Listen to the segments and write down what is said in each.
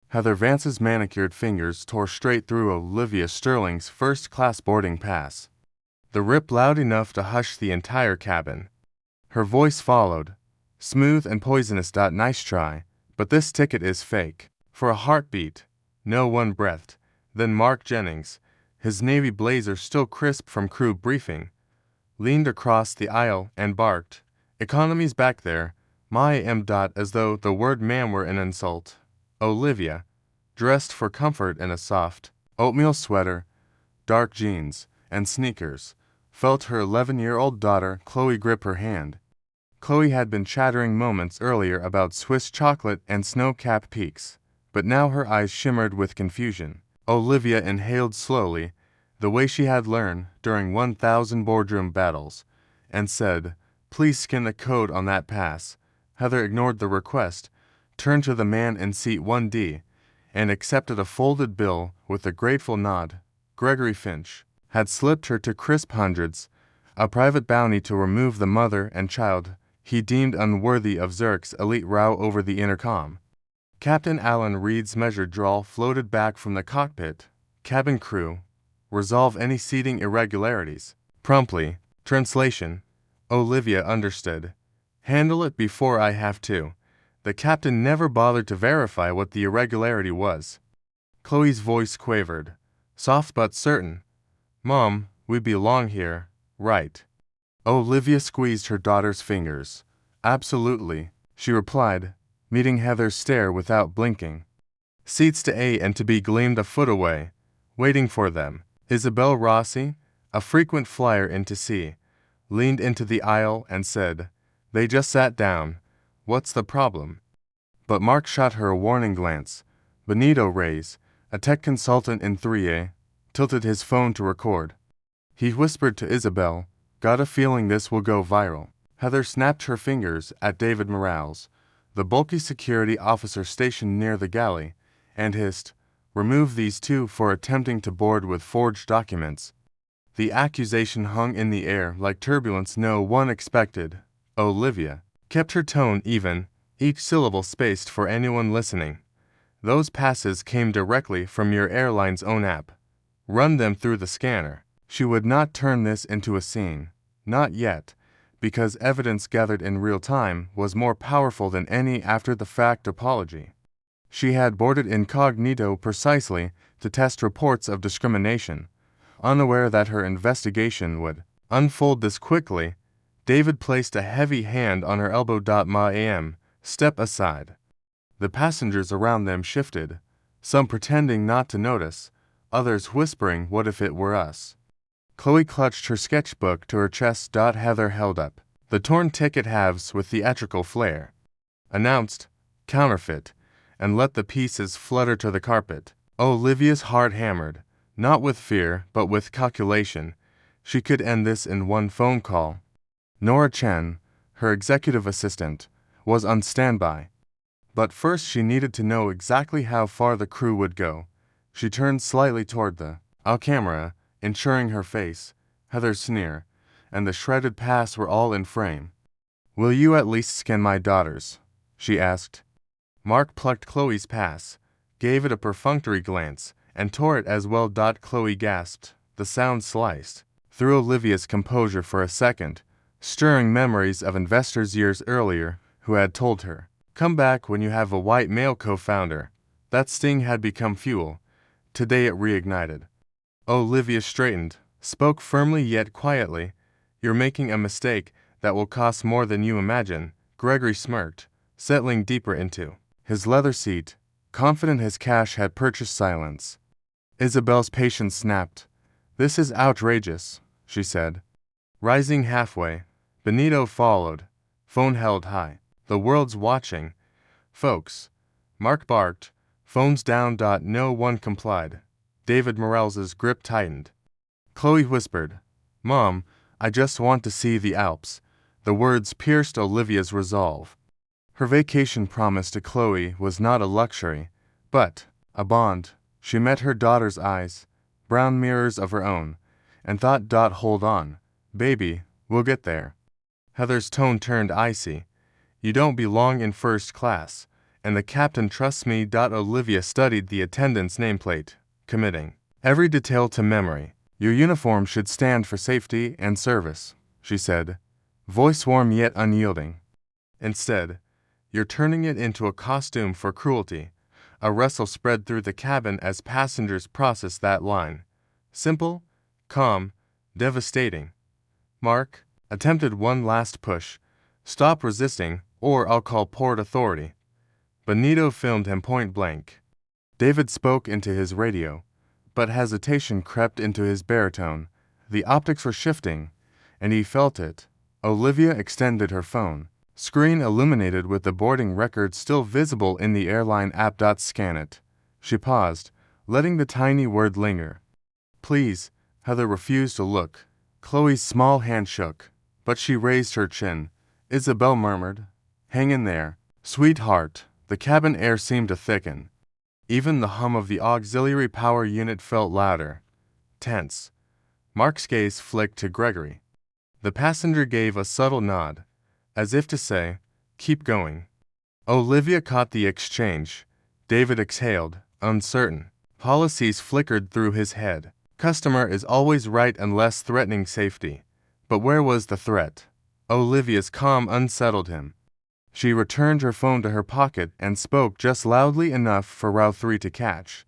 Heather Vance's manicured fingers tore straight through Olivia Sterling's first-class boarding pass. The rip loud enough to hush the entire cabin. Her voice followed. Smooth and poisonous. Nice try, but this ticket is fake. For a heartbeat. No one breathed. Then Mark Jennings, his navy blazer still crisp from crew briefing, leaned across the aisle and barked, "Economy's back there, my am." As though the word ma'am were an insult. Olivia, dressed for comfort in a soft, oatmeal sweater, dark jeans, and sneakers, felt her 11-year-old daughter Chloe grip her hand. Chloe had been chattering moments earlier about Swiss chocolate and snow-capped peaks, but now her eyes shimmered with confusion. Olivia inhaled slowly, the way she had learned during 1,000 boardroom battles, and said, "Please scan the code on that pass." Heather ignored the request, turned to the man in seat 1D, and accepted a folded bill with a grateful nod. Gregory Finch had slipped her to crisp hundreds, a private bounty to remove the mother and child he deemed unworthy of Zurich's elite row over the intercom. Captain Alan Reed's measured drawl floated back from the cockpit. "Cabin crew, resolve any seating irregularities promptly." Translation: Olivia understood. "Handle it before I have to." The captain never bothered to verify what the irregularity was. Chloe's voice quavered, soft but certain. "Mom, we belong here, right?" Olivia squeezed her daughter's fingers. "Absolutely," she replied, meeting Heather's stare without blinking. Seats to A and to B gleamed a foot away, waiting for them. Isabel Rossi, a frequent flyer into C, leaned into the aisle and said, "They just sat down. What's the problem?" But Mark shot her a warning glance. Benito Reyes, a tech consultant in 3A, tilted his phone to record. He whispered to Isabel, "Got a feeling this will go viral." Heather snapped her fingers at David Morales, the bulky security officer stationed near the galley, and hissed, "Remove these two for attempting to board with forged documents." The accusation hung in the air like turbulence no one expected. Olivia kept her tone even, each syllable spaced for anyone listening. "Those passes came directly from your airline's own app. Run them through the scanner." She would not turn this into a scene. Not yet, because evidence gathered in real time was more powerful than any after-the-fact apology. She had boarded incognito precisely to test reports of discrimination, unaware that her investigation would unfold this quickly. David placed a heavy hand on her elbow. "Ma'am, step aside." The passengers around them shifted, some pretending not to notice, others whispering, "What if it were us?" Chloe clutched her sketchbook to her chest. Heather held up the torn ticket halves with theatrical flair, announced, "Counterfeit," and let the pieces flutter to the carpet. Olivia's heart hammered, not with fear but with calculation. She could end this in one phone call. Nora Chen, her executive assistant, was on standby. But first she needed to know exactly how far the crew would go. She turned slightly toward the camera, ensuring her face, Heather's sneer, and the shredded pass were all in frame. "Will you at least scan my daughter's?" she asked. Mark plucked Chloe's pass, gave it a perfunctory glance, and tore it as well. Chloe gasped. The sound sliced through Olivia's composure for a second, stirring memories of investors years earlier who had told her, "Come back when you have a white male co-founder." That sting had become fuel. Today it reignited. Olivia straightened, spoke firmly yet quietly. "You're making a mistake that will cost more than you imagine." Gregory smirked, settling deeper into his leather seat, confident his cash had purchased silence. Isabel's patience snapped. "This is outrageous," she said. Rising halfway, Benito followed, phone held high. "The world's watching, folks." Mark barked, "Phones down." No one complied. David Morales's grip tightened. Chloe whispered, "Mom, I just want to see the Alps." The words pierced Olivia's resolve. Her vacation promise to Chloe was not a luxury, but a bond. She met her daughter's eyes, brown mirrors of her own, and thought, "Hold on, baby, we'll get there." Heather's tone turned icy. "You don't belong in first class, and the captain trusts me. Olivia studied the attendant's nameplate, committing every detail to memory. Your uniform should stand for safety and service, she said, voice warm yet unyielding. Instead, you're turning it into a costume for cruelty. A rustle spread through the cabin as passengers processed that line. Simple, calm, devastating. Mark attempted one last push. Stop resisting, or I'll call Port Authority. Benito filmed him point blank. David spoke into his radio, but hesitation crept into his baritone. The optics were shifting, and he felt it. Olivia extended her phone. Screen illuminated with the boarding record still visible in the airline app. Scan it. She paused, letting the tiny word linger. Please. Heather refused to look. Chloe's small hand shook, but she raised her chin. Isabel murmured, hang in there, sweetheart. The cabin air seemed to thicken. Even the hum of the auxiliary power unit felt louder. Tense. Mark's gaze flicked to Gregory. The passenger gave a subtle nod, as if to say, keep going. Olivia caught the exchange. David exhaled, uncertain. Policies flickered through his head. Customer is always right unless threatening safety. But where was the threat? Olivia's calm unsettled him. She returned her phone to her pocket and spoke just loudly enough for Row 3 to catch.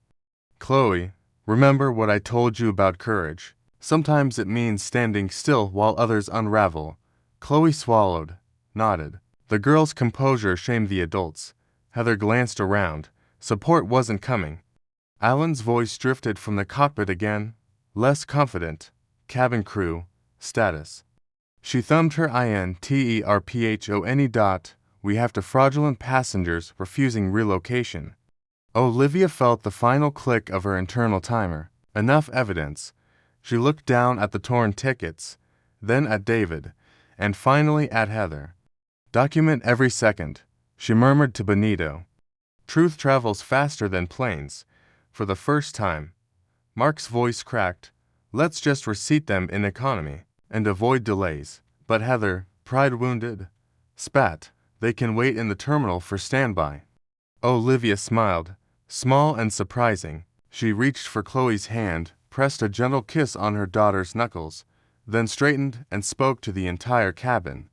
Chloe, remember what I told you about courage. Sometimes it means standing still while others unravel. Chloe swallowed, nodded. The girl's composure shamed the adults. Heather glanced around. Support wasn't coming. Alan's voice drifted from the cockpit again, less confident. Cabin crew, status. She thumbed her interphone. We have to fraudulent passengers refusing relocation. Olivia felt the final click of her internal timer. Enough evidence. She looked down at the torn tickets, then at David, and finally at Heather. Document every second, she murmured to Benito. Truth travels faster than planes. For the first time, Mark's voice cracked. Let's just receipt them in economy and avoid delays. But Heather, pride wounded, spat. They can wait in the terminal for standby. Olivia smiled, small and surprising. She reached for Chloe's hand, pressed a gentle kiss on her daughter's knuckles, then straightened and spoke to the entire cabin.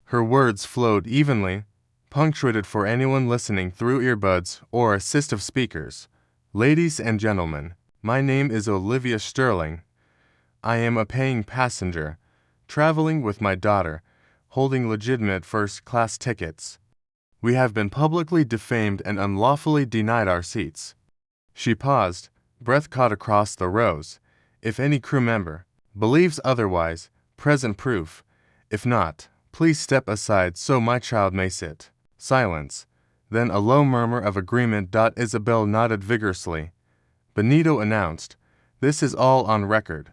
Her words flowed evenly, punctuated for anyone listening through earbuds or assistive speakers. Ladies and gentlemen, my name is Olivia Sterling. I am a paying passenger, traveling with my daughter, holding legitimate first-class tickets. We have been publicly defamed and unlawfully denied our seats. She paused, breath caught across the rows. If any crew member believes otherwise, present proof. If not, please step aside so my child may sit. Silence. Then a low murmur of agreement. Isabel nodded vigorously. Benito announced, this is all on record.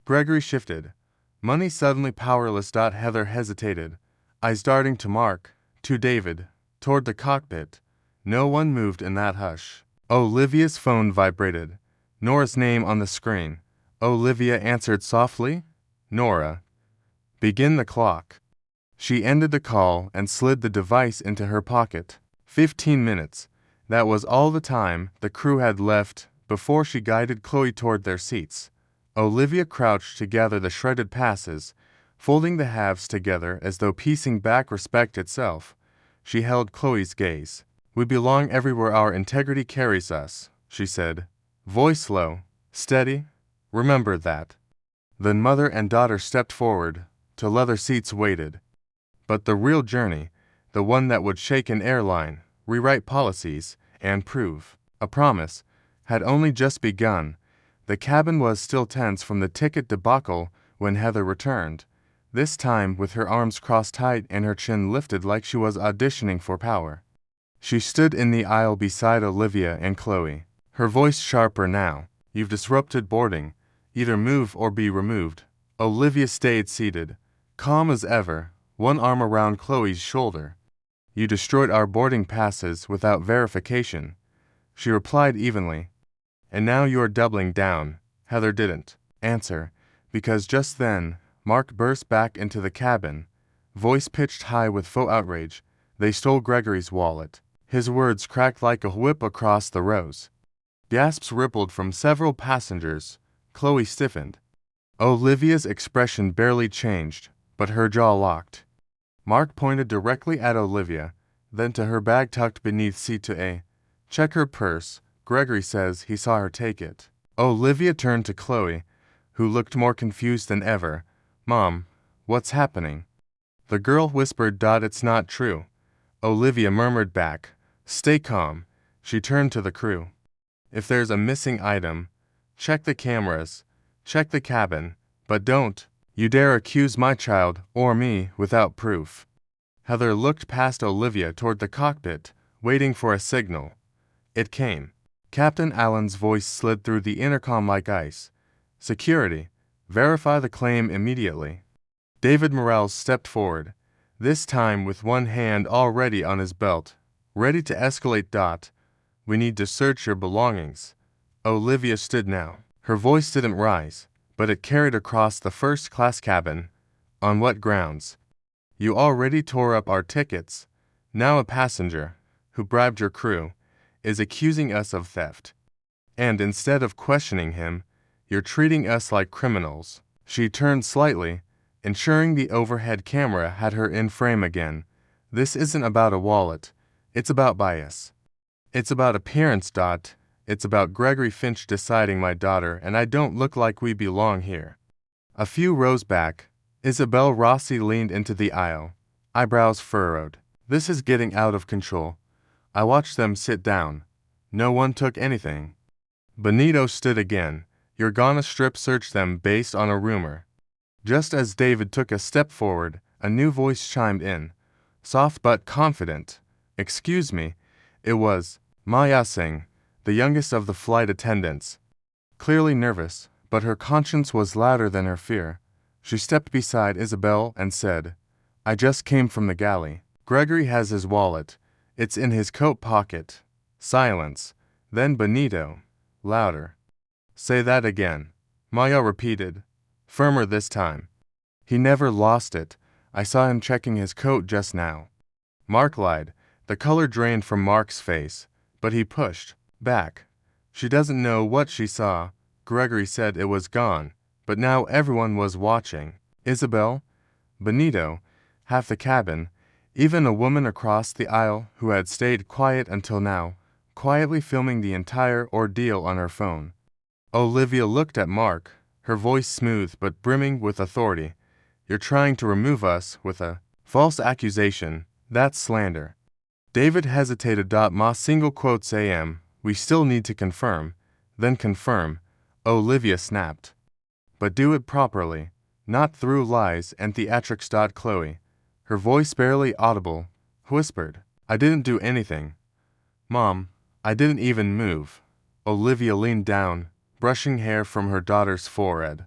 Gregory shifted. Money suddenly powerless. Heather hesitated, eyes darting to Mark, to David, toward the cockpit. No one moved in that hush. Olivia's phone vibrated. Nora's name on the screen. Olivia answered softly, Nora. Begin the clock. She ended the call and slid the device into her pocket. 15 minutes. That was all the time the crew had left before she guided Chloe toward their seats. Olivia crouched to gather the shredded passes, folding the halves together as though piecing back respect itself. She held Chloe's gaze. We belong everywhere our integrity carries us, she said, voice low, steady. Remember that. Then mother and daughter stepped forward. To leather seats waited. But the real journey, the one that would shake an airline, rewrite policies, and prove a promise, had only just begun. The cabin was still tense from the ticket debacle when Heather returned, this time with her arms crossed tight and her chin lifted like she was auditioning for power. She stood in the aisle beside Olivia and Chloe, her voice sharper now. You've disrupted boarding. Either move or be removed. Olivia stayed seated, calm as ever, one arm around Chloe's shoulder. You destroyed our boarding passes without verification, she replied evenly. And now you are doubling down. Heather didn't answer, because just then, Mark burst back into the cabin, voice pitched high with faux outrage. They stole Gregory's wallet. His words cracked like a whip across the rows. Gasps rippled from several passengers. Chloe stiffened. Olivia's expression barely changed, but her jaw locked. Mark pointed directly at Olivia, then to her bag tucked beneath seat to A. Check her purse. Gregory says he saw her take it. Olivia turned to Chloe, who looked more confused than ever. Mom, what's happening? The girl whispered. It's not true. Olivia murmured back. Stay calm. She turned to the crew. If there's a missing item, check the cameras, check the cabin, but don't you dare accuse my child or me without proof. Heather looked past Olivia toward the cockpit, waiting for a signal. It came. Captain Allen's voice slid through the intercom like ice. Security, verify the claim immediately. David Morales stepped forward, this time with one hand already on his belt, ready to escalate. We need to search your belongings. Olivia stood now. Her voice didn't rise, but it carried across the first-class cabin. On what grounds? You already tore up our tickets. Now a passenger, who bribed your crew, is accusing us of theft. And instead of questioning him, you're treating us like criminals. She turned slightly, ensuring the overhead camera had her in frame again. This isn't about a wallet. It's about bias. It's about appearance. It's about Gregory Finch deciding my daughter and I don't look like we belong here. A few rows back, Isabel Rossi leaned into the aisle, eyebrows furrowed. This is getting out of control. I watched them sit down. No one took anything. Benito stood again. You're gonna strip search them based on a rumor. Just as David took a step forward, a new voice chimed in, soft but confident. Excuse me. It was Maya Singh, the youngest of the flight attendants. Clearly nervous, but her conscience was louder than her fear. She stepped beside Isabel and said, I just came from the galley. Gregory has his wallet. It's in his coat pocket. Silence. Then Benito, louder. Say that again. Maya repeated, firmer this time. He never lost it. I saw him checking his coat just now. Mark lied. The color drained from Mark's face, but he pushed back. She doesn't know what she saw. Gregory said it was gone, but now everyone was watching. Isabel, Benito, half the cabin, even a woman across the aisle who had stayed quiet until now, quietly filming the entire ordeal on her phone. Olivia looked at Mark, her voice smooth but brimming with authority. You're trying to remove us with a false accusation. That's slander. David hesitated. Ma single quotes am, we still need to confirm, then confirm, Olivia snapped. But do it properly, not through lies and theatrics. Chloe, her voice barely audible, whispered, I didn't do anything. Mom, I didn't even move. Olivia leaned down, brushing hair from her daughter's forehead.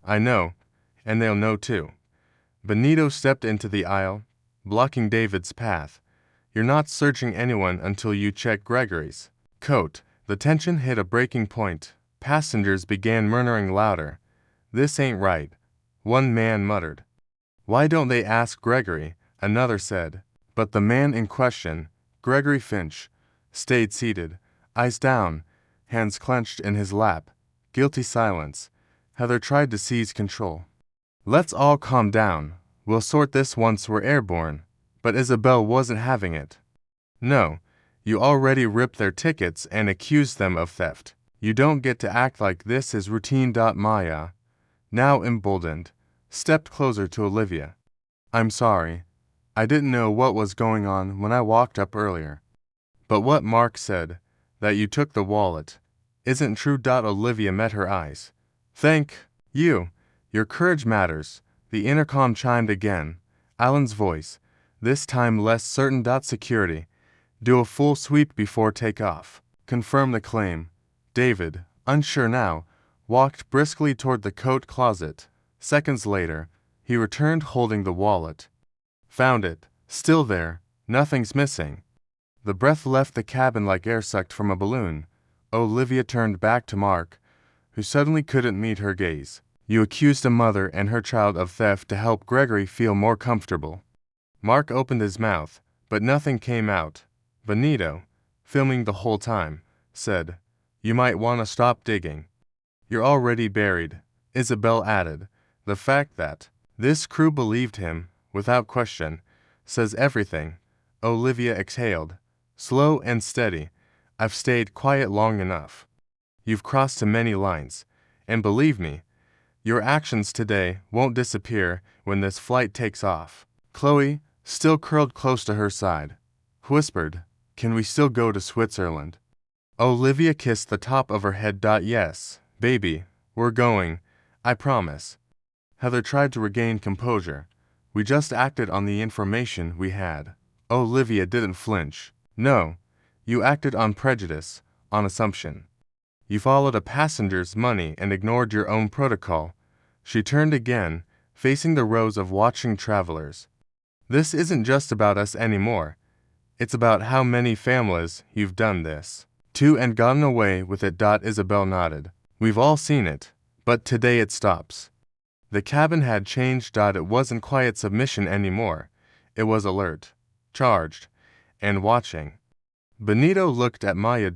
I know, and they'll know too. Benito stepped into the aisle, blocking David's path. You're not searching anyone until you check Gregory's coat. The tension hit a breaking point. Passengers began murmuring louder. This ain't right, one man muttered. Why don't they ask Gregory? Another said. But the man in question, Gregory Finch, stayed seated, eyes down, hands clenched in his lap. Guilty silence. Heather tried to seize control. Let's all calm down. We'll sort this once we're airborne. But Isabel wasn't having it. No, you already ripped their tickets and accused them of theft. You don't get to act like this is routine. Maya, now emboldened, stepped closer to Olivia. I'm sorry. I didn't know what was going on when I walked up earlier. But what Mark said, that you took the wallet, isn't true. Olivia met her eyes. Thank you. Your courage matters. The intercom chimed again. Alan's voice, this time less certain. Security, do a full sweep before takeoff. Confirm the claim. David, unsure now, walked briskly toward the coat closet. Seconds later, he returned holding the wallet. Found it. Still there. Nothing's missing. The breath left the cabin like air sucked from a balloon. Olivia turned back to Mark, who suddenly couldn't meet her gaze. You accused a mother and her child of theft to help Gregory feel more comfortable. Mark opened his mouth, but nothing came out. Benito, filming the whole time, said, "You might want to stop digging. You're already buried," Isabel added. The fact that this crew believed him, without question, says everything. Olivia exhaled, slow and steady. "I've stayed quiet long enough. You've crossed too many lines, and believe me, your actions today won't disappear when this flight takes off." Chloe, still curled close to her side, whispered, "Can we still go to Switzerland?" Olivia kissed the top of her head. "Yes, baby, we're going, I promise." Heather tried to regain composure. "We just acted on the information we had." Olivia didn't flinch. "No, you acted on prejudice, on assumption. You followed a passenger's money and ignored your own protocol." She turned again, facing the rows of watching travelers. "This isn't just about us anymore. It's about how many families you've done this to and gotten away with it." Isabel nodded. "We've all seen it, but today it stops." The cabin had changed. It wasn't quiet submission anymore. It was alert, charged, and watching. Benito looked at Maya.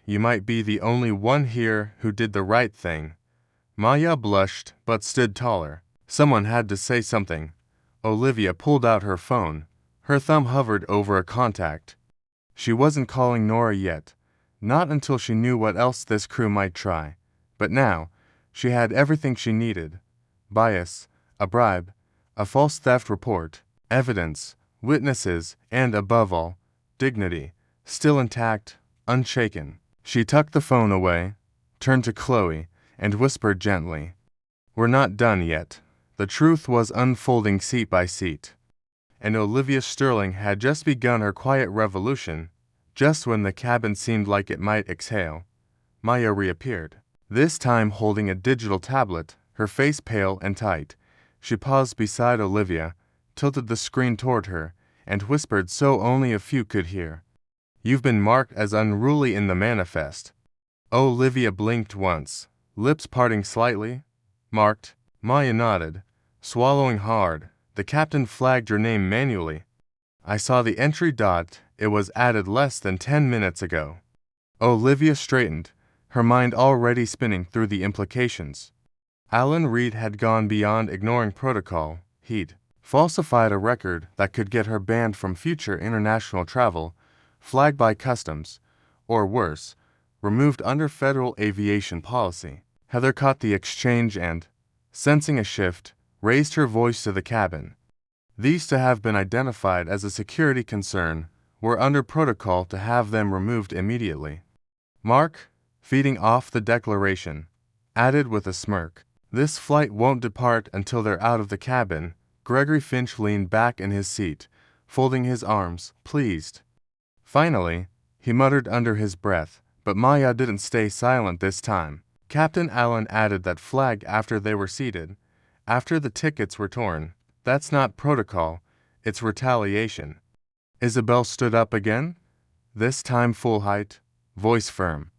"You might be the only one here who did the right thing." Maya blushed but stood taller. Someone had to say something. Olivia pulled out her phone. Her thumb hovered over a contact. She wasn't calling Nora yet, not until she knew what else this crew might try. But now, she had everything she needed. Bias, a bribe, a false theft report, evidence, witnesses, and above all, dignity, still intact, unshaken. She tucked the phone away, turned to Chloe, and whispered gently, "We're not done yet." The truth was unfolding seat by seat. And Olivia Sterling had just begun her quiet revolution. Just when the cabin seemed like it might exhale, Maya reappeared, this time holding a digital tablet, her face pale and tight. She paused beside Olivia, tilted the screen toward her, and whispered so only a few could hear, "You've been marked as unruly in the manifest." Olivia blinked once, lips parting slightly. "Marked?" Maya nodded, swallowing hard. "The captain flagged your name manually. I saw the entry. It was added less than 10 minutes ago." Olivia straightened, her mind already spinning through the implications. Alan Reed had gone beyond ignoring protocol. He'd falsified a record that could get her banned from future international travel, flagged by customs, or worse, removed under federal aviation policy. Heather caught the exchange and, sensing a shift, raised her voice to the cabin. "These to have been identified as a security concern. We're under protocol to have them removed immediately." Mark, feeding off the declaration, added with a smirk, "This flight won't depart until they're out of the cabin." Gregory Finch leaned back in his seat, folding his arms, pleased. "Finally," he muttered under his breath, but Maya didn't stay silent this time. Captain Allen added that flag after they were seated, after the tickets were torn. "That's not protocol, it's retaliation." Isabel stood up again, this time full height, voice firm.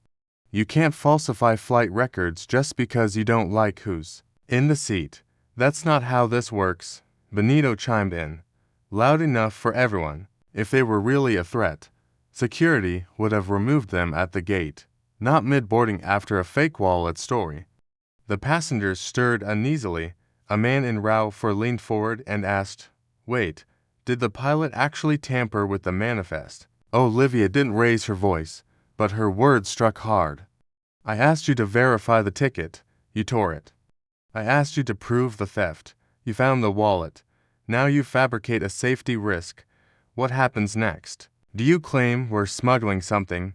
"You can't falsify flight records just because you don't like who's in the seat. That's not how this works." Benito chimed in, loud enough for everyone. "If they were really a threat, security would have removed them at the gate, not mid-boarding after a fake wallet story." The passengers stirred uneasily. A man in row for leaned forward and asked, "Wait, did the pilot actually tamper with the manifest?" Olivia didn't raise her voice, but her words struck hard. "I asked you to verify the ticket. You tore it. I asked you to prove the theft. You found the wallet. Now you fabricate a safety risk. What happens next? Do you claim we're smuggling something?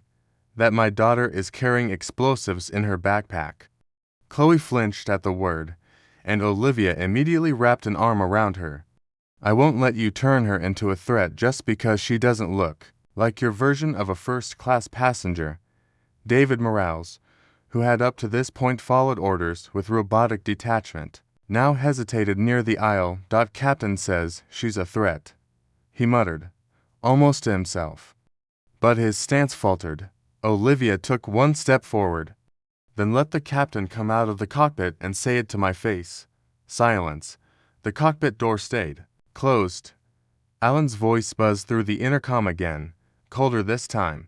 That my daughter is carrying explosives in her backpack?" Chloe flinched at the word, and Olivia immediately wrapped an arm around her. "I won't let you turn her into a threat just because she doesn't look like your version of a first-class passenger." David Morales, who had up to this point followed orders with robotic detachment, now hesitated near the aisle. "Captain says she's a threat," he muttered, almost to himself. But his stance faltered. Olivia took one step forward. "Then let the captain come out of the cockpit and say it to my face." Silence. The cockpit door stayed closed. Alan's voice buzzed through the intercom again. colder this time.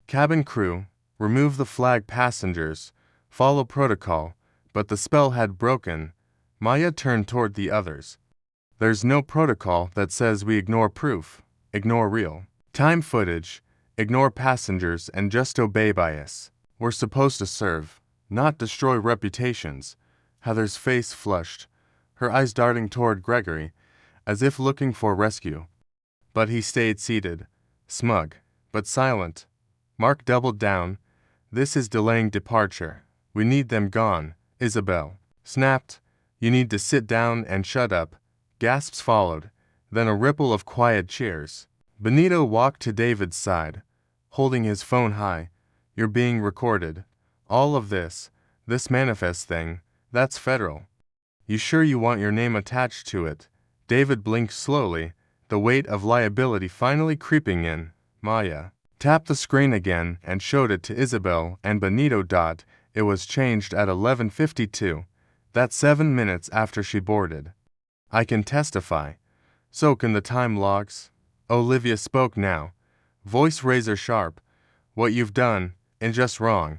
Cabin crew, remove the flag passengers, follow protocol, but the spell had broken. Maya turned toward the others. There's no protocol that says we ignore proof, ignore real time footage, ignore passengers and just obey bias. We're supposed to serve, not destroy reputations. Heather's face flushed, her eyes darting toward Gregory, as if looking for rescue. But he stayed seated, smug, but silent. Mark doubled down. This is delaying departure. We need them gone. Isabel snapped. You need to sit down and shut up. Gasps followed, then a ripple of quiet cheers. Benito walked to David's side, holding his phone high. You're being recorded. All of this manifest thing, that's federal. You sure you want your name attached to it? David blinked slowly, the weight of liability finally creeping in. Maya tapped the screen again and showed it to Isabel and Benito. It was changed at 11:52. That's 7 minutes after she boarded. I can testify. So can the time logs. Olivia spoke now, voice razor sharp. What you've done is just wrong.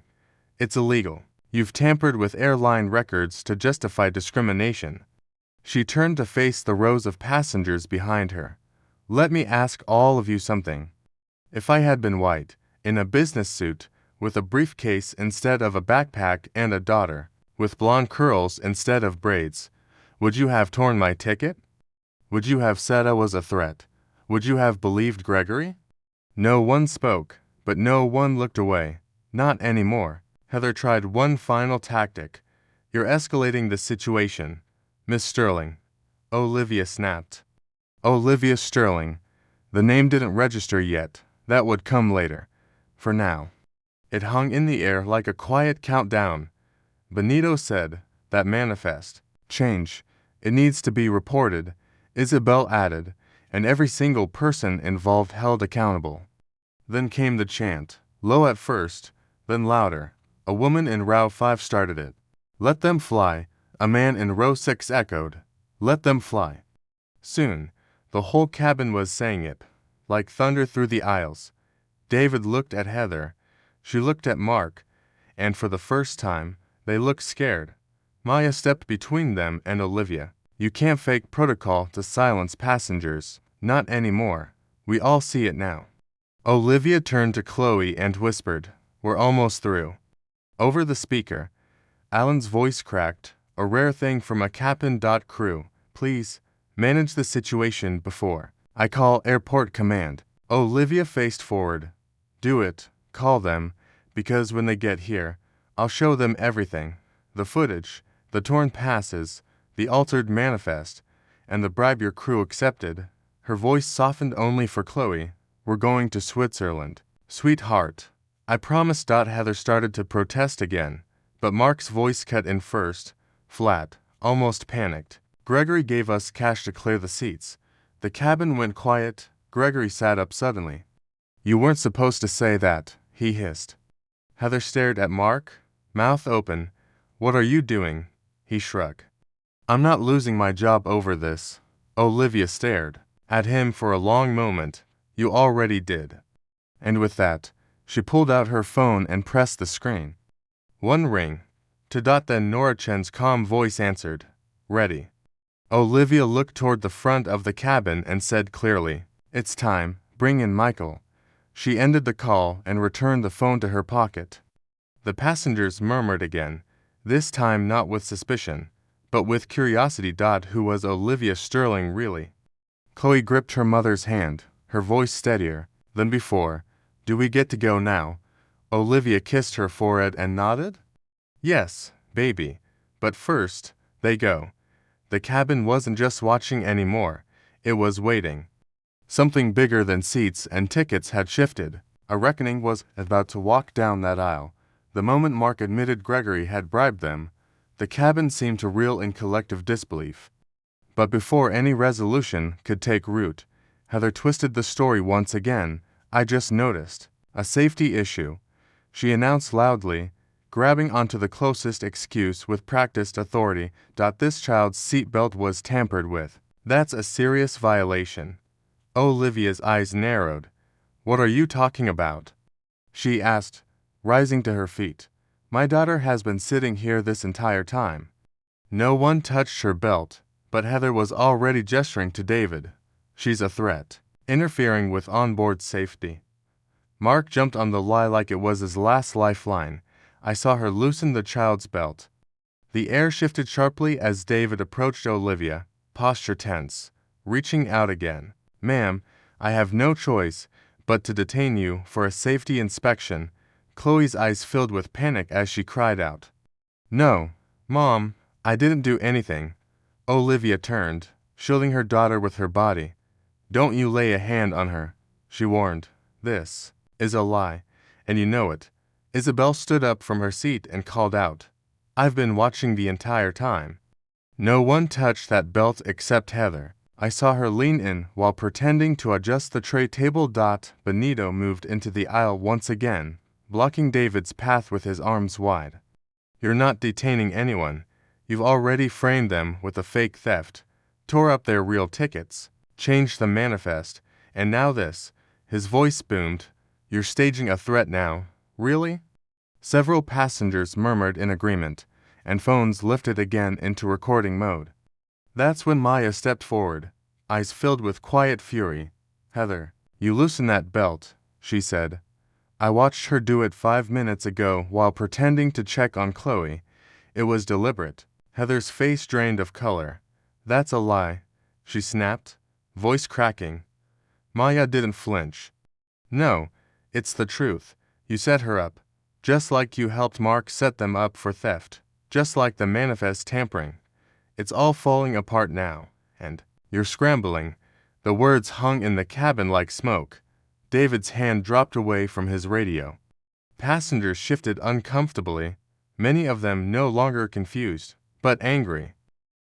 It's illegal. You've tampered with airline records to justify discrimination. She turned to face the rows of passengers behind her. Let me ask all of you something. If I had been white, in a business suit, with a briefcase instead of a backpack and a daughter, with blonde curls instead of braids, would you have torn my ticket? Would you have said I was a threat? Would you have believed Gregory? No one spoke, but no one looked away. Not anymore. Heather tried one final tactic. You're escalating the situation. Miss Sterling. Olivia snapped. Olivia Sterling. The name didn't register yet. That would come later. For now. It hung in the air like a quiet countdown. Benito said, that manifest. Change. It needs to be reported, Isabel added, and every single person involved held accountable. Then came the chant, low at first, then louder. A woman in row 5 started it. Let them fly, a man in row 6 echoed. Let them fly. Soon, the whole cabin was saying it, like thunder through the aisles. David looked at Heather, she looked at Mark, and for the first time, they looked scared. Maya stepped between them and Olivia. You can't fake protocol to silence passengers, not anymore. We all see it now. Olivia turned to Chloe and whispered, we're almost through. Over the speaker, Alan's voice cracked, a rare thing from a captain. Crew, please, manage the situation before I call airport command. Olivia faced forward. Do it, call them, because when they get here, I'll show them everything. The footage, the torn passes, the altered manifest, and the bribe your crew accepted. Her voice softened only for Chloe. We're going to Switzerland. Sweetheart. I promise. Heather started to protest again, but Mark's voice cut in first, flat, almost panicked. Gregory gave us cash to clear the seats. The cabin went quiet. Gregory sat up suddenly. You weren't supposed to say that, he hissed. Heather stared at Mark, mouth open. What are you doing? He shrugged. I'm not losing my job over this. Olivia stared at him for a long moment. You already did. And with that, she pulled out her phone and pressed the screen. One ring. Then Nora Chen's calm voice answered. Ready. Olivia looked toward the front of the cabin and said clearly, it's time, bring in Michael. She ended the call and returned the phone to her pocket. The passengers murmured again, this time not with suspicion, but with curiosity. Who was Olivia Sterling really? Chloe gripped her mother's hand, her voice steadier than before. Do we get to go now? Olivia kissed her forehead and nodded. Yes, baby. But first, they go. The cabin wasn't just watching anymore, it was waiting. Something bigger than seats and tickets had shifted. A reckoning was about to walk down that aisle. The moment Mark admitted Gregory had bribed them, the cabin seemed to reel in collective disbelief. But before any resolution could take root, Heather twisted the story once again. I just noticed. A safety issue, she announced loudly, grabbing onto the closest excuse with practiced authority. This child's seatbelt was tampered with. That's a serious violation. Olivia's eyes narrowed. What are you talking about? She asked, rising to her feet. My daughter has been sitting here this entire time. No one touched her belt, but Heather was already gesturing to David. She's a threat, interfering with onboard safety. Mark jumped on the lie like it was his last lifeline. I saw her loosen the child's belt. The air shifted sharply as David approached Olivia, posture tense, reaching out again. Ma'am, I have no choice but to detain you for a safety inspection. Chloe's eyes filled with panic as she cried out. No, Mom, I didn't do anything. Olivia turned, shielding her daughter with her body. Don't you lay a hand on her, she warned. This is a lie, and you know it. Isabel stood up from her seat and called out. I've been watching the entire time. No one touched that belt except Heather. I saw her lean in while pretending to adjust the tray table. Benito moved into the aisle once again, blocking David's path with his arms wide. You're not detaining anyone. You've already framed them with a fake theft, tore up their real tickets, changed the manifest, and now this. His voice boomed. You're staging a threat now. Really? Several passengers murmured in agreement, and phones lifted again into recording mode. That's when Maya stepped forward, eyes filled with quiet fury. Heather, you loosen that belt, she said. I watched her do it 5 minutes ago while pretending to check on Chloe. It was deliberate. Heather's face drained of color. That's a lie, she snapped, voice cracking. Maya didn't flinch. No, it's the truth. You set her up, just like you helped Mark set them up for theft, just like the manifest tampering. It's all falling apart now, and you're scrambling. The words hung in the cabin like smoke. David's hand dropped away from his radio. Passengers shifted uncomfortably, many of them no longer confused, but angry.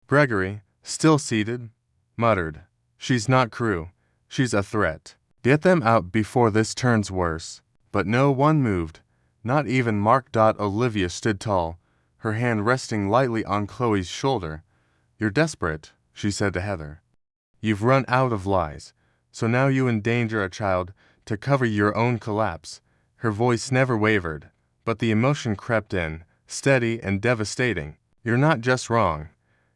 Gregory, still seated, muttered, She's not crew. She's a threat. Get them out before this turns worse. But no one moved, not even Mark. Olivia stood tall, her hand resting lightly on Chloe's shoulder. You're desperate, she said to Heather. You've run out of lies, so now you endanger a child to cover your own collapse. Her voice never wavered, but the emotion crept in, steady and devastating. You're not just wrong.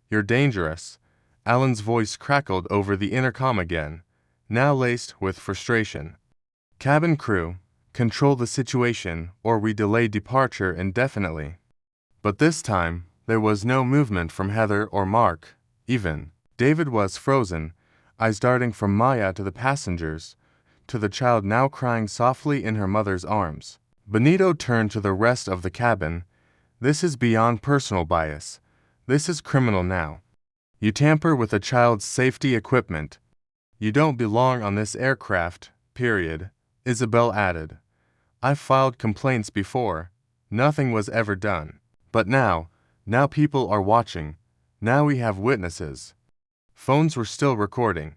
You're dangerous. Alan's voice crackled over the intercom again, now laced with frustration. Cabin crew, control the situation or we delay departure indefinitely. But this time, there was no movement from Heather or Mark, even. David was frozen, eyes darting from Maya to the passengers, to the child now crying softly in her mother's arms. Benito turned to the rest of the cabin. This is beyond personal bias. This is criminal now. You tamper with a child's safety equipment. You don't belong on this aircraft, period, Isabel added. I've filed complaints before. Nothing was ever done. But now people are watching. Now we have witnesses. Phones were still recording.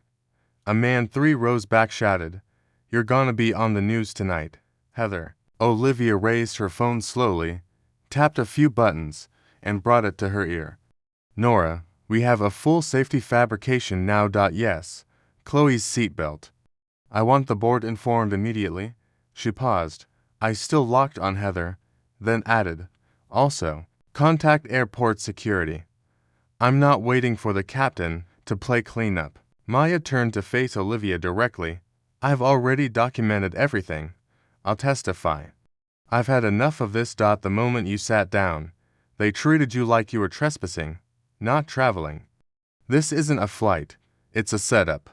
A man 3 rows back shouted, You're gonna be on the news tonight, Heather. Olivia raised her phone slowly, tapped a few buttons, and brought it to her ear. Nora, we have a full safety fabrication now. Yes, Chloe's seatbelt. I want the board informed immediately. She paused, eyes still locked on Heather, then added, Also, contact airport security. I'm not waiting for the captain to play cleanup. Maya turned to face Olivia directly. I've already documented everything. I'll testify. I've had enough of this. The moment you sat down, they treated you like you were trespassing, not traveling. This isn't a flight, it's a setup.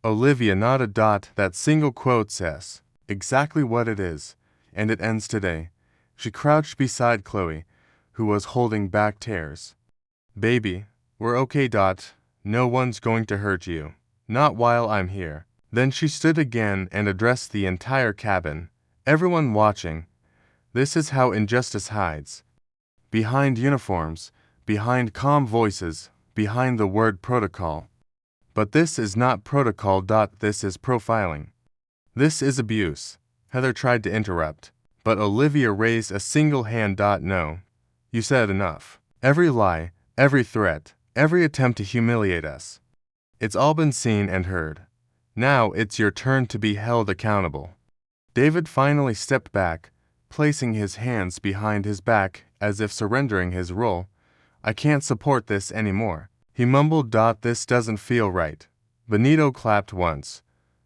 Olivia nodded. That single quote says exactly what it is, and it ends today. She crouched beside Chloe, who was holding back tears. Baby, we're okay. No one's going to hurt you. Not while I'm here. Then she stood again and addressed the entire cabin, everyone watching. This is how injustice hides. Behind uniforms, behind calm voices, behind the word protocol. But this is not protocol. This is profiling. This is abuse. Heather tried to interrupt, but Olivia raised a single hand. No. You said enough. Every lie, every threat, every attempt to humiliate us. It's all been seen and heard. Now it's your turn to be held accountable. David finally stepped back, placing his hands behind his back as if surrendering his role. I can't support this anymore, he mumbled. This doesn't feel right. Benito clapped once,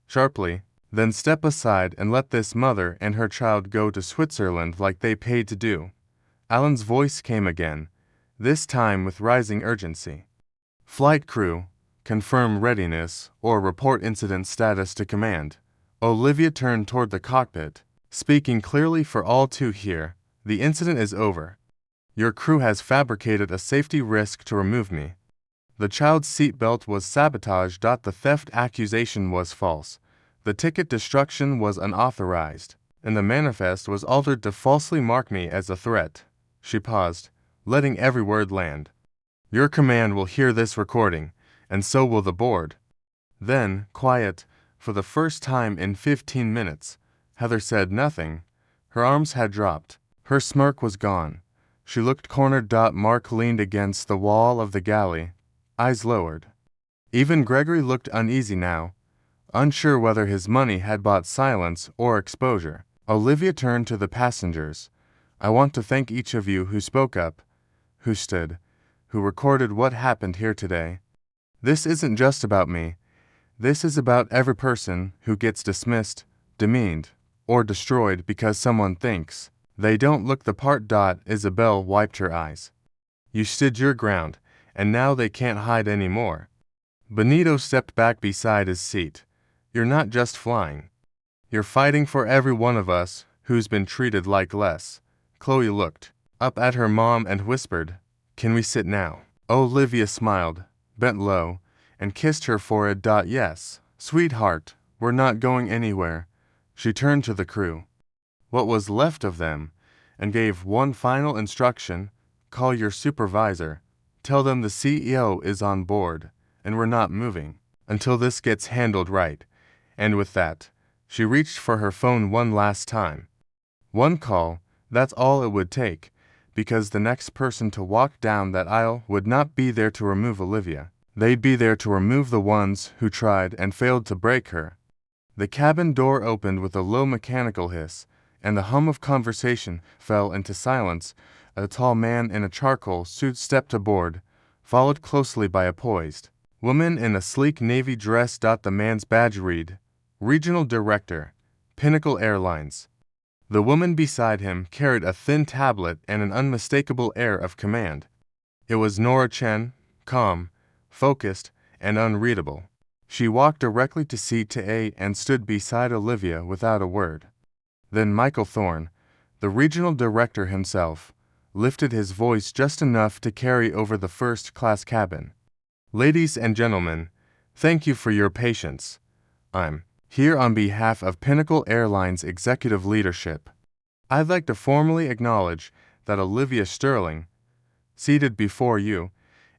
sharply, then step aside and let this mother and her child go to Switzerland like they paid to do. Alan's voice came again, this time with rising urgency. Flight crew, confirm readiness or report incident status to command. Olivia turned toward the cockpit, speaking clearly for all to hear. The incident is over. Your crew has fabricated a safety risk to remove me. The child's seatbelt was sabotaged. The theft accusation was false. The ticket destruction was unauthorized, and the manifest was altered to falsely mark me as a threat. She paused, letting every word land. Your command will hear this recording, and so will the board. Then, quiet, for the first time in 15 minutes, Heather said nothing. Her arms had dropped. Her smirk was gone. She looked cornered. Mark leaned against the wall of the galley, eyes lowered. Even Gregory looked uneasy now, unsure whether his money had bought silence or exposure. Olivia turned to the passengers. I want to thank each of you who spoke up, who stood, who recorded what happened here today. This isn't just about me. This is about every person who gets dismissed, demeaned, or destroyed because someone thinks they don't look the part. Isabel wiped her eyes. You stood your ground, and now they can't hide anymore. Benito stepped back beside his seat. You're not just flying. You're fighting for every one of us who's been treated like less. Chloe looked up at her mom and whispered, Can we sit now? Olivia smiled, bent low, and kissed her forehead. Yes, sweetheart, we're not going anywhere. She turned to the crew, what was left of them, and gave one final instruction. Call your supervisor. Tell them the CEO is on board, and we're not moving until this gets handled right. And with that, she reached for her phone one last time. One call, that's all it would take, because the next person to walk down that aisle would not be there to remove Olivia. They'd be there to remove the ones who tried and failed to break her. The cabin door opened with a low mechanical hiss, and the hum of conversation fell into silence. A tall man in a charcoal suit stepped aboard, followed closely by a poised woman in a sleek navy dress. The man's badge read, Regional Director, Pinnacle Airlines. The woman beside him carried a thin tablet and an unmistakable air of command. It was Nora Chen, calm, focused, and unreadable. She walked directly to seat A and stood beside Olivia without a word. Then Michael Thorne, the regional director himself, lifted his voice just enough to carry over the first-class cabin. Ladies and gentlemen, thank you for your patience. I'm here on behalf of Pinnacle Airlines executive leadership. I'd like to formally acknowledge that Olivia Sterling, seated before you,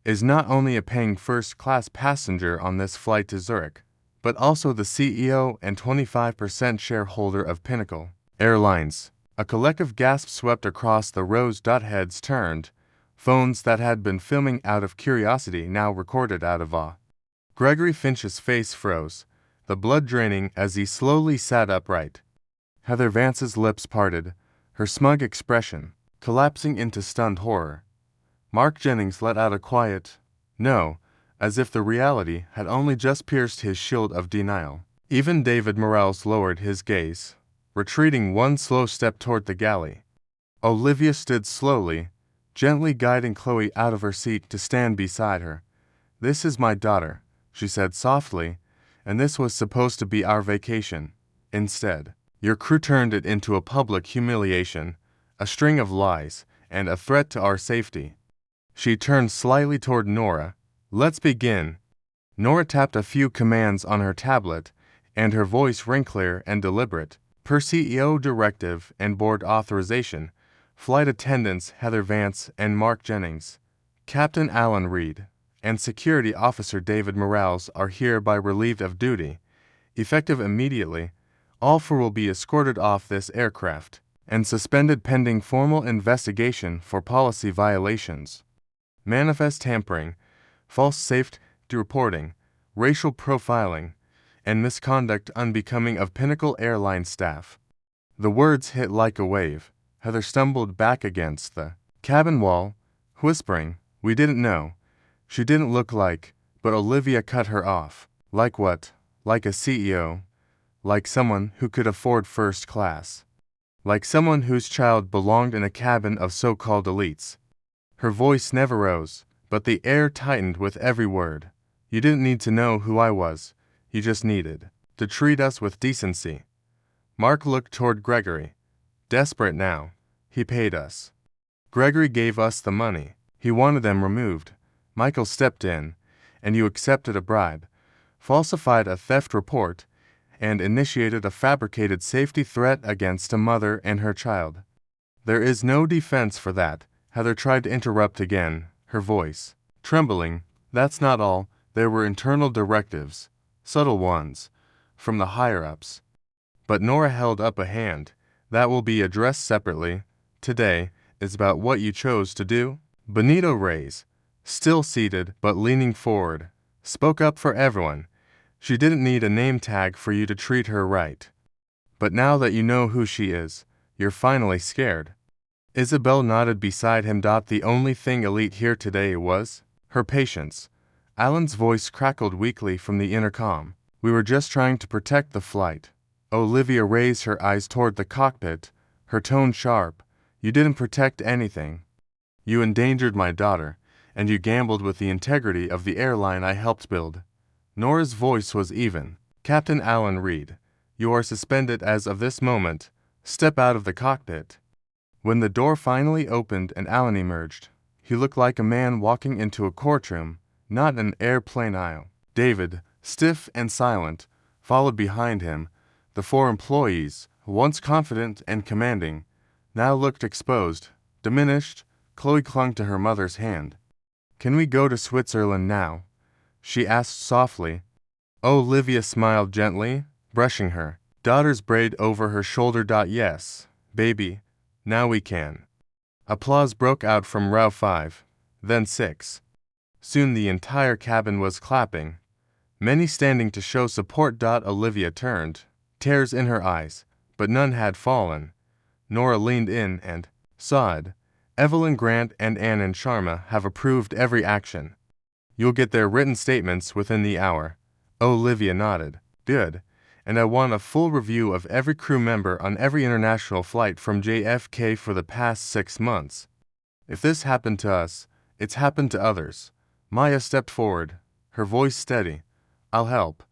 is not only a paying first-class passenger on this flight to Zurich, but also the CEO and 25% shareholder of Pinnacle Airlines. A collective gasp swept across the rows. Heads turned, phones that had been filming out of curiosity now recorded out of awe. Gregory Finch's face froze, the blood draining as he slowly sat upright. Heather Vance's lips parted, her smug expression collapsing into stunned horror. Mark Jennings let out a quiet, no, as if the reality had only just pierced his shield of denial. Even David Morales lowered his gaze, retreating one slow step toward the galley. Olivia stood slowly, gently guiding Chloe out of her seat to stand beside her. This is my daughter, she said softly, and this was supposed to be our vacation. Instead, your crew turned it into a public humiliation, a string of lies, and a threat to our safety. She turned slightly toward Nora. Let's begin. Nora tapped a few commands on her tablet, and her voice rang clear and deliberate. Per CEO directive and board authorization, flight attendants Heather Vance and Mark Jennings, Captain Alan Reed, and Security Officer David Morales are hereby relieved of duty. Effective immediately, all four will be escorted off this aircraft and suspended pending formal investigation for policy violations. Manifest tampering, false safety reporting, racial profiling, and misconduct unbecoming of Pinnacle Airline staff. The words hit like a wave. Heather stumbled back against the cabin wall, whispering, "We didn't know. She didn't look like," but Olivia cut her off. "Like what? Like a CEO? Like someone who could afford first class? Like someone whose child belonged in a cabin of so-called elites?" Her voice never rose, but the air tightened with every word. "You didn't need to know who I was. You just needed to treat us with decency." Mark looked toward Gregory. Desperate now. "He paid us. Gregory gave us the money. He wanted them removed. Michael stepped in, and you accepted a bribe, falsified a theft report, and initiated a fabricated safety threat against a mother and her child." "There is no defense for that," Heather tried to interrupt again, her voice trembling. "That's not all. There were internal directives, subtle ones, from the higher-ups." But Nora held up a hand. "That will be addressed separately. Today is about what you chose to do." Benito Reyes, still seated but leaning forward, spoke up for everyone. "She didn't need a name tag for you to treat her right. But now that you know who she is, you're finally scared." Isabel nodded beside him. "The only thing elite here today was her patience." Alan's voice crackled weakly from the intercom. "We were just trying to protect the flight." Olivia raised her eyes toward the cockpit, her tone sharp. "You didn't protect anything. You endangered my daughter, and you gambled with the integrity of the airline I helped build." Nora's voice was even. "Captain Alan Reed, you are suspended as of this moment. Step out of the cockpit." When the door finally opened and Alan emerged, he looked like a man walking into a courtroom, not an airplane aisle. David, stiff and silent, followed behind him. The four employees, once confident and commanding, now looked exposed, diminished. Chloe clung to her mother's hand. "Can we go to Switzerland now?" she asked softly. Olivia smiled gently, brushing her daughter's braid over her shoulder. "Yes, baby, now we can." Applause broke out from row 5, then 6. Soon the entire cabin was clapping, many standing to show support. Olivia turned, tears in her eyes, but none had fallen. Nora leaned in and sobbed. "Evelyn Grant and Anand Sharma have approved every action. You'll get their written statements within the hour." Olivia nodded. "Good. And I want a full review of every crew member on every international flight from JFK for the past 6 months. If this happened to us, it's happened to others." Maya stepped forward, her voice steady. "I'll help.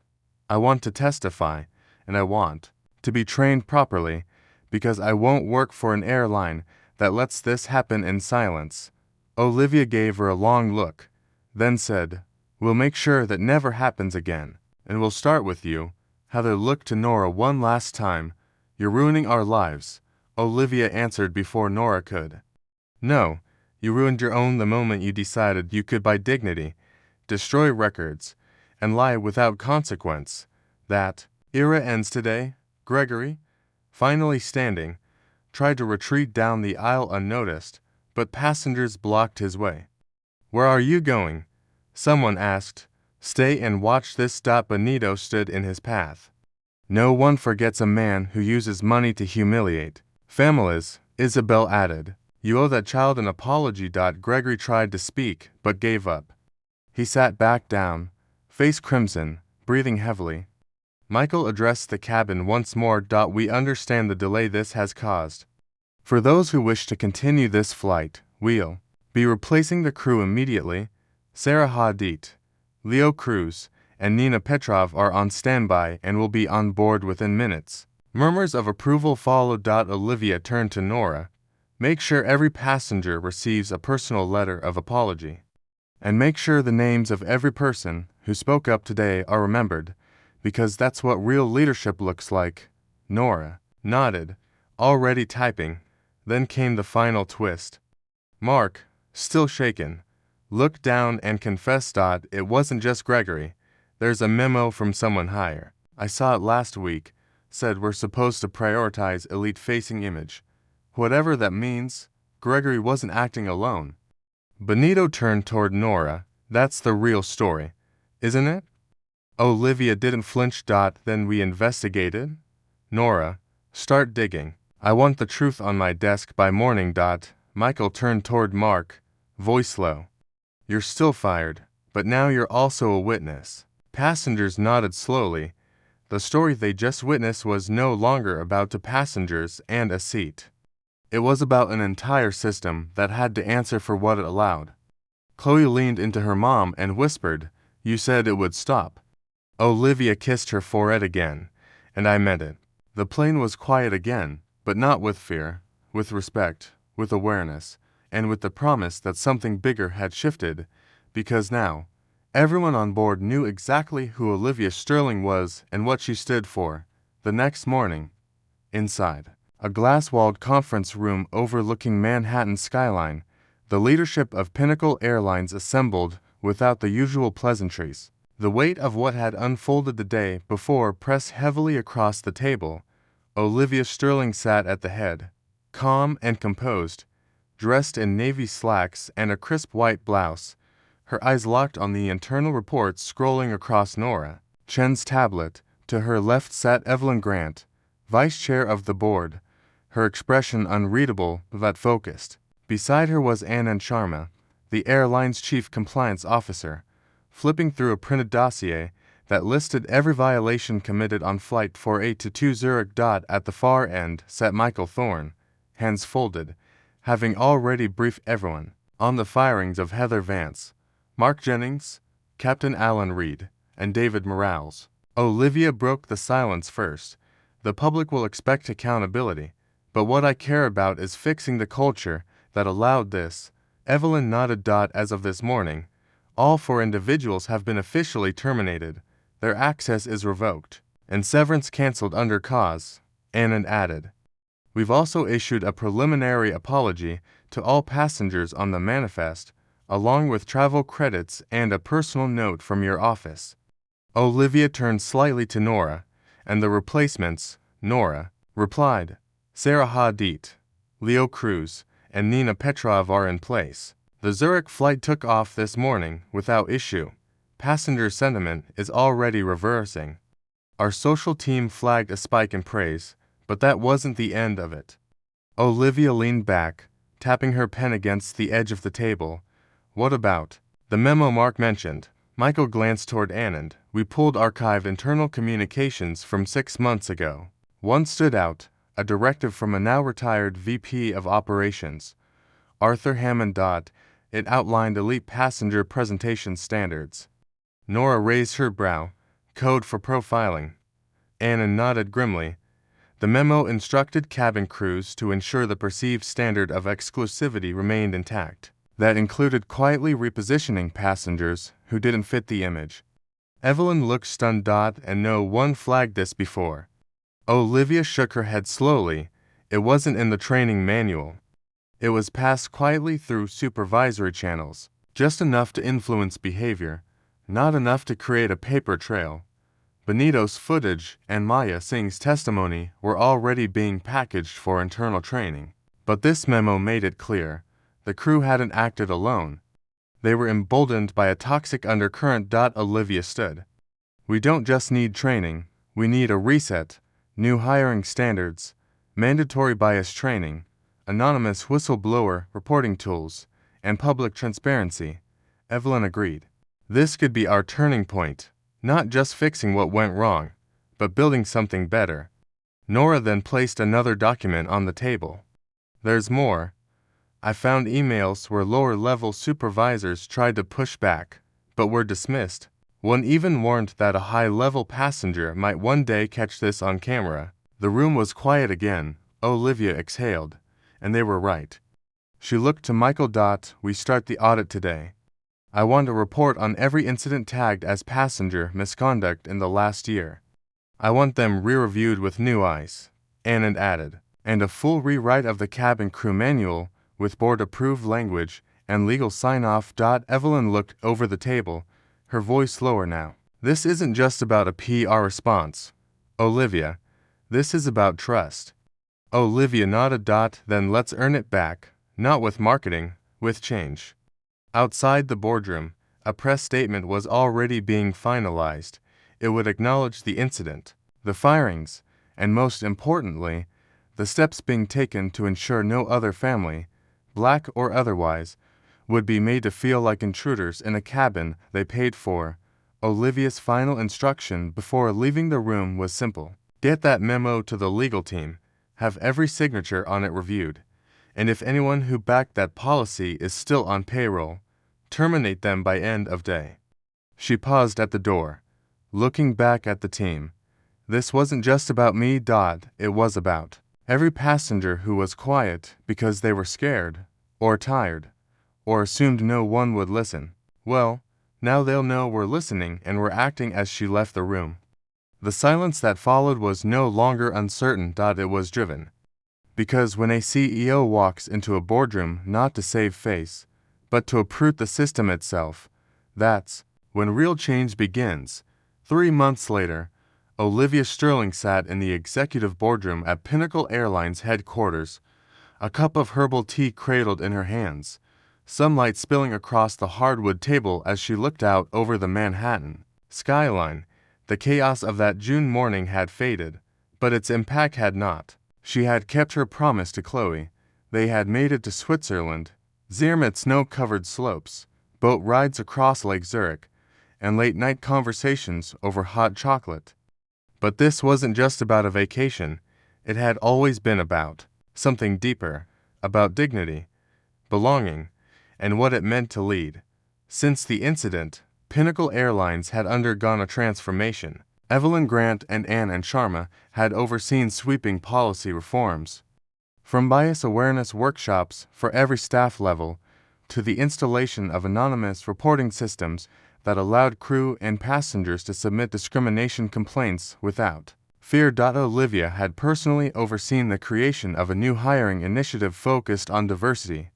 I want to testify, and I want to be trained properly, because I won't work for an airline that lets this happen in silence." Olivia gave her a long look, then said, "We'll make sure that never happens again, and we'll start with you." Heather looked to Nora one last time. "You're ruining our lives," Olivia answered before Nora could. "No, you ruined your own the moment you decided you could buy dignity, destroy records, and lie without consequence. That era ends today." Gregory, finally standing, tried to retreat down the aisle unnoticed, but passengers blocked his way. "Where are you going?" someone asked. "Stay and watch this." Benito stood in his path. "No one forgets a man who uses money to humiliate families," Isabel added. "You owe that child an apology." Gregory tried to speak, but gave up. He sat back down, face crimson, breathing heavily. Michael addressed the cabin once more. "We understand the delay this has caused. For those who wish to continue this flight, we'll be replacing the crew immediately. Sarah Hadid, Leo Cruz, and Nina Petrov are on standby and will be on board within minutes." Murmurs of approval followed. Olivia turned to Nora. "Make sure every passenger receives a personal letter of apology. And make sure the names of every person who spoke up today are remembered, because that's what real leadership looks like." Nora nodded, already typing. Then came the final twist. Mark, still shaken, looked down and confessed. "It wasn't just Gregory. There's a memo from someone higher. I saw it last week. Said we're supposed to prioritize elite-facing image. Whatever that means, Gregory wasn't acting alone." Benito turned toward Nora. "That's the real story, isn't it?" Olivia didn't flinch. Then we investigated? Nora, start digging. I want the truth on my desk by morning. Michael turned toward Mark, voice low. You're still fired, but now you're also a witness. Passengers nodded slowly. The story they just witnessed was no longer about the passengers and a seat. It was about an entire system that had to answer for what it allowed. Chloe leaned into her mom and whispered, "You said it would stop." Olivia kissed her forehead again, and I meant it. The plane was quiet again, but not with fear, with respect, with awareness, and with the promise that something bigger had shifted, because now, everyone on board knew exactly who Olivia Sterling was and what she stood for. The next morning, inside a glass-walled conference room overlooking Manhattan's skyline, the leadership of Pinnacle Airlines assembled without the usual pleasantries. The weight of what had unfolded the day before pressed heavily across the table. Olivia Sterling sat at the head, calm and composed, dressed in navy slacks and a crisp white blouse, her eyes locked on the internal reports scrolling across Nora Chen's tablet. To her left sat Evelyn Grant, vice chair of the board, her expression unreadable but focused. Beside her was Anand Sharma, the airline's chief compliance officer, flipping through a printed dossier that listed every violation committed on Flight 4822 Zurich. At the far end sat Michael Thorne, hands folded, having already briefed everyone on the firings of Heather Vance, Mark Jennings, Captain Alan Reed, and David Morales. Olivia broke the silence first. The public will expect accountability, but what I care about is fixing the culture that allowed this. Evelyn nodded. As of this morning, all 4 individuals have been officially terminated, their access is revoked, and severance cancelled under cause. Anand added. We've also issued a preliminary apology to all passengers on the manifest, along with travel credits and a personal note from your office. Olivia turned slightly to Nora, and the replacements, Nora, replied. Sarah Hadid, Leo Cruz, and Nina Petrov are in place. The Zurich flight took off this morning without issue. Passenger sentiment is already reversing. Our social team flagged a spike in praise, but that wasn't the end of it. Olivia leaned back, tapping her pen against the edge of the table. What about the memo Mark mentioned? Michael glanced toward Anand. We pulled archived internal communications from 6 months ago. One stood out, a directive from a now-retired VP of Operations, Arthur Hammond. It outlined elite passenger presentation standards. Nora raised her brow. Code for profiling. Anand nodded grimly. The memo instructed cabin crews to ensure the perceived standard of exclusivity remained intact. That included quietly repositioning passengers who didn't fit the image. Evelyn looked stunned. And no one flagged this before. Olivia shook her head slowly. It wasn't in the training manual. It was passed quietly through supervisory channels, just enough to influence behavior, not enough to create a paper trail. Benito's footage and Maya Singh's testimony were already being packaged for internal training. But this memo made it clear. The crew hadn't acted alone. They were emboldened by a toxic undercurrent. Olivia stood. We don't just need training, we need a reset, new hiring standards, mandatory bias training, anonymous whistleblower reporting tools, and public transparency. Evelyn agreed. This could be our turning point, not just fixing what went wrong, but building something better. Nora then placed another document on the table. There's more. I found emails where lower-level supervisors tried to push back, but were dismissed. One even warned that a high-level passenger might one day catch this on camera. The room was quiet again. Olivia exhaled. And they were right. She looked to Michael. We start the audit today. I want a report on every incident tagged as passenger misconduct in the last year. I want them re-reviewed with new eyes. Anand added. And a full rewrite of the cabin crew manual, with board-approved language and legal sign-off. Evelyn looked over the table, her voice lower now. This isn't just about a PR response, Olivia. This is about trust. Olivia nodded. Then let's earn it back, not with marketing, with change. Outside the boardroom, a press statement was already being finalized. it would acknowledge the incident, the firings, and most importantly, the steps being taken to ensure no other family, black or otherwise, would be made to feel like intruders in a cabin they paid for. Olivia's final instruction before leaving the room was simple. Get that memo to the legal team, have every signature on it reviewed, and if anyone who backed that policy is still on payroll, terminate them by end of day. She paused at the door, looking back at the team. This wasn't just about me. It was about every passenger who was quiet because they were scared, or tired, or assumed no one would listen. Well, now they'll know we're listening and we're acting. As she left the room, the silence that followed was no longer uncertain. It was driven. Because when a CEO walks into a boardroom not to save face, but to uproot the system itself, that's when real change begins. 3 months later, Olivia Sterling sat in the executive boardroom at Pinnacle Airlines headquarters, a cup of herbal tea cradled in her hands, sunlight spilling across the hardwood table as she looked out over the Manhattan skyline. The chaos of that June morning had faded, but its impact had not. She had kept her promise to Chloe. They had made it to Switzerland, Zermatt snow-covered slopes, boat rides across Lake Zurich, and late-night conversations over hot chocolate. But this wasn't just about a vacation. It had always been about something deeper, about dignity, belonging, and what it meant to lead. Since the incident, Pinnacle Airlines had undergone a transformation. Evelyn Grant and Ann and Sharma had overseen sweeping policy reforms, from bias awareness workshops for every staff level to the installation of anonymous reporting systems that allowed crew and passengers to submit discrimination complaints without fear. Olivia had personally overseen the creation of a new hiring initiative focused on diversity,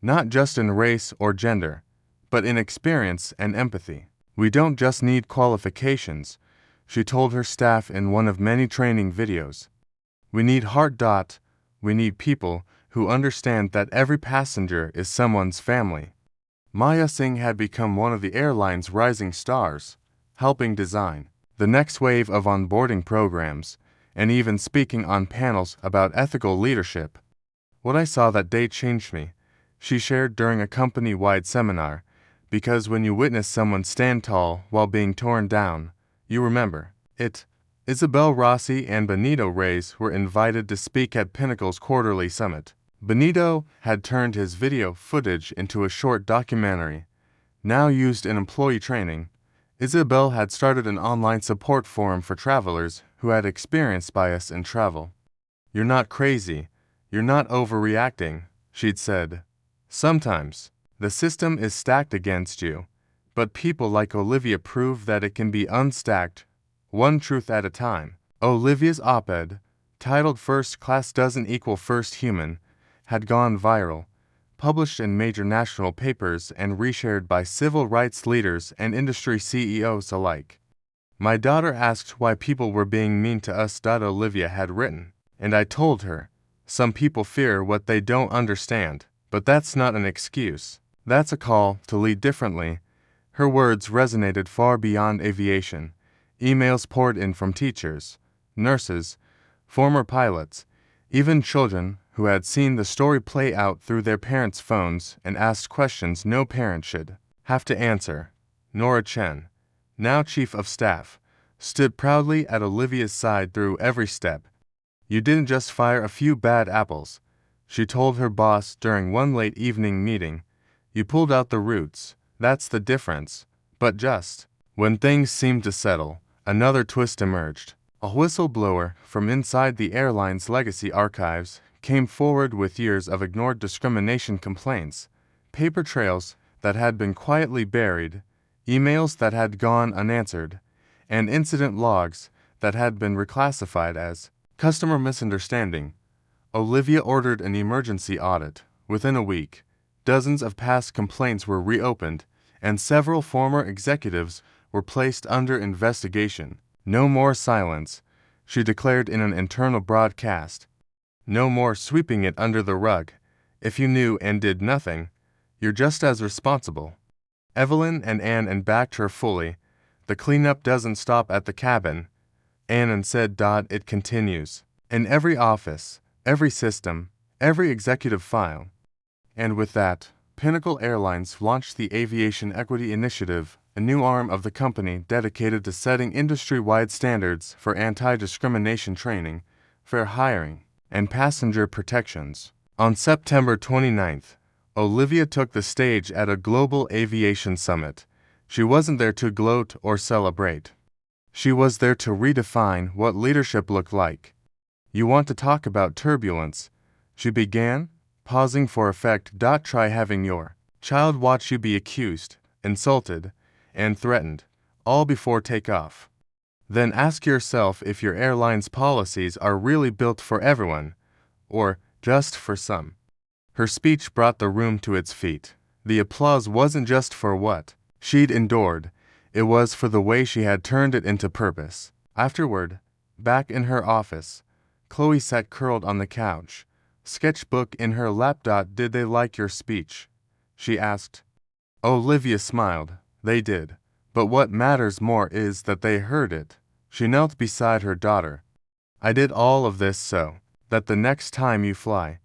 not just in race or gender, but in experience and empathy. We don't just need qualifications, she told her staff in one of many training videos. We need heart. We need people who understand that every passenger is someone's family. Maya Singh had become one of the airline's rising stars, helping design the next wave of onboarding programs, and even speaking on panels about ethical leadership. What I saw that day changed me, she shared during a company-wide seminar, because when you witness someone stand tall while being torn down, you remember it. Isabel Rossi and Benito Reyes were invited to speak at Pinnacle's quarterly summit. Benito had turned his video footage into a short documentary, now used in employee training. Isabel had started an online support forum for travelers who had experienced bias in travel. You're not crazy. You're not overreacting, she'd said. Sometimes, the system is stacked against you, but people like Olivia prove that it can be unstacked, one truth at a time. Olivia's op-ed, titled "First Class Doesn't Equal First Human," had gone viral, published in major national papers and reshared by civil rights leaders and industry CEOs alike. My daughter asked why people were being mean to us. Olivia had written, and I told her, some people fear what they don't understand, but that's not an excuse. That's a call to lead differently. Her words resonated far beyond aviation. Emails poured in from teachers, nurses, former pilots, even children who had seen the story play out through their parents' phones and asked questions no parent should have to answer. Nora Chen, now chief of staff, stood proudly at Olivia's side through every step. You didn't just fire a few bad apples, she told her boss during one late evening meeting. You pulled out the roots. That's the difference. But just when things seemed to settle, another twist emerged. A whistleblower from inside the airline's legacy archives came forward with years of ignored discrimination complaints, paper trails that had been quietly buried, emails that had gone unanswered, and incident logs that had been reclassified as customer misunderstanding. Olivia ordered an emergency audit. Within a week, dozens of past complaints were reopened, and several former executives were placed under investigation. No more silence, she declared in an internal broadcast. No more sweeping it under the rug. If you knew and did nothing, you're just as responsible. Evelyn and Anne backed her fully. The cleanup doesn't stop at the cabin, Annan said. It continues. In every office, every system, every executive file. And with that, Pinnacle Airlines launched the Aviation Equity Initiative, a new arm of the company dedicated to setting industry-wide standards for anti-discrimination training, fair hiring, and passenger protections. On September 29th, Olivia took the stage at a global aviation summit. She wasn't there to gloat or celebrate. She was there to redefine what leadership looked like. You want to talk about turbulence? She began, pausing for effect. Try having your child watch you be accused, insulted, and threatened, all before takeoff. Then ask yourself if your airline's policies are really built for everyone, or just for some. Her speech brought the room to its feet. The applause wasn't just for what she'd endured, it was for the way she had turned it into purpose. Afterward, back in her office, Chloe sat curled on the couch, sketchbook in her lap. Did they like your speech? She asked. Olivia smiled. They did. But what matters more is that they heard it. She knelt beside her daughter. I did all of this so that the next time you fly,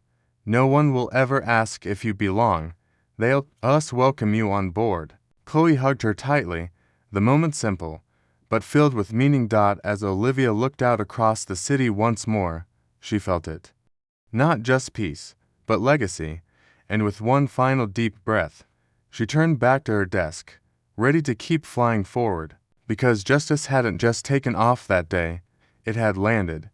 no one will ever ask if you belong. They'll welcome you on board. Chloe hugged her tightly, the moment simple, but filled with meaning. As Olivia looked out across the city once more, she felt it. Not just peace, but legacy, and with one final deep breath, she turned back to her desk, ready to keep flying forward, because justice hadn't just taken off that day, it had landed.